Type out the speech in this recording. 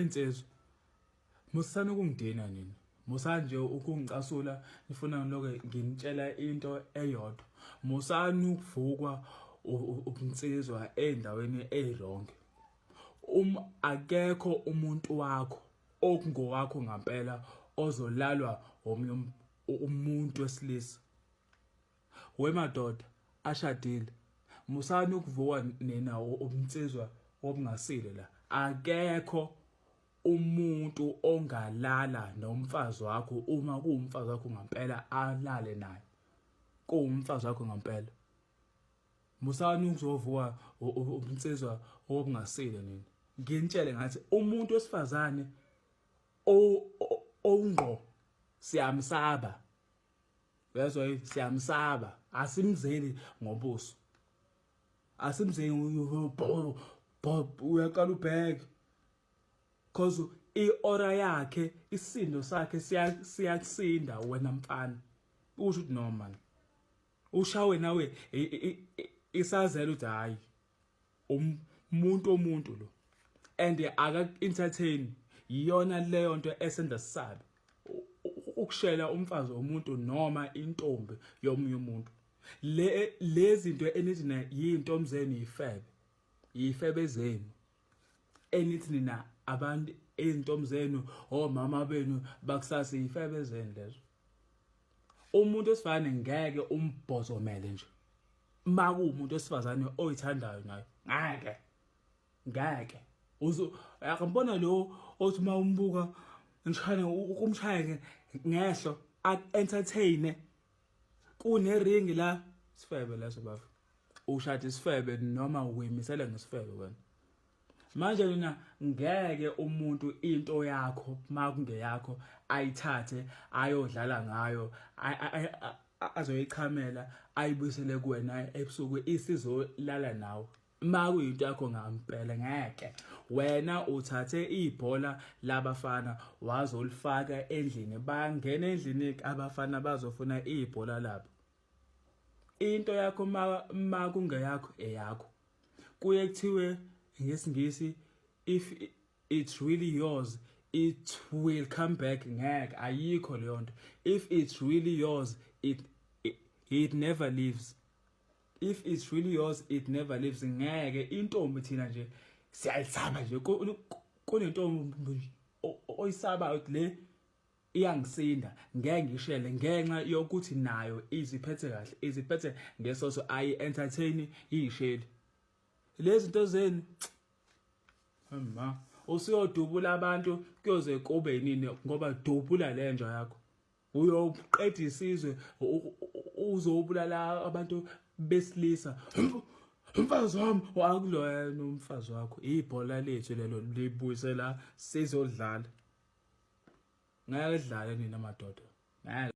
Insizwa, musana ukungidina nina. Musanje ukungicasula nifuna ngiloke nginitshela into eyodwa. Musana ukuvukwa ubunsizwa endaweni ezironke. Akekho umuntu wakho okungowakho ngempela ozolalwa omunye umuntu wesilisa. Wemadoda ashadile. Musana ukuvuka nina ubunsizwa obungasile la. Akekho umuntu ongalala nomfazi wakho uma kuwumfazi wakho ngempela alale naye. Kuwumfazi wakho ngempela. Musani ukuzovuka ubunsizwa obungasile nina. Nginitshele ngathi umuntu wesifazane ongqo siyamsaba. Uyazwa siyamsaba. Asimzeli ngobuso. Asimzeli uyaqala ubheke. Cause iora yakhe, isindo sakhe siyakusinda wena mfana. Usho ukuthi no man. Ushawe nawe isazela uthi hayi umuntu lo. And aka entertain iyona leyo nto esenza sisabe. Ukushela umfazi womuntu noma intombi yomunye umuntu. Lezi zinto enithi na yintombi zenu yifebe. Yifebe zenu. Enithi nina abantu izintombi zenu omama benu bakusasa yifebe zenu lezo. Umuntu osifane ngeke umbhozomele nje. Makuwumuntu osifazane oyithandayo nayo. Ngeke. Akambona lo othi mawumbuka ngishane ukumshaya ngehlo entertain kuneringi la sifebe leso bafu. Ushada isifebe noma uyimisela ngesifebe wena. Manje mina ngeke umuntu into yakho makungeyakho ayithathe ayodlala ngayo azoyichamela ayibuyisele kuwena ebusuku isizolala nawe. Makuyinto yakho ngempela ngeke wena uthathe ibhola labafana wazolifaka endlini bangena endlini abafana bazofuna ibhola labo. Into yakho makungeyakho eyakho. Kuye kuthiwe ngesingisi if it's really yours it will come back. Ngeke ayikho leyo nto. If it's really yours it never leaves. If it's really yours it never leaves. Ngeke intombi thina nje siyayisaba nje kunentombi oyisaba ukuthi le iyangisinda ngeke ngishele ngenxa yokuthi nayo iziphethe kahle iziphethe ngesoso ayi entertain isheli. Lezi zinto zenu usuyodubula abantu kuyoze kube nini ngoba dubula lenja yakho. Uyoqeda isizwe uzobulala abantu besilisa. Umfazi wami wakuloya nomfazi wakho. Ibhola lethu lelo libuyisela sizodlala. Ngeke dlale nina madoda.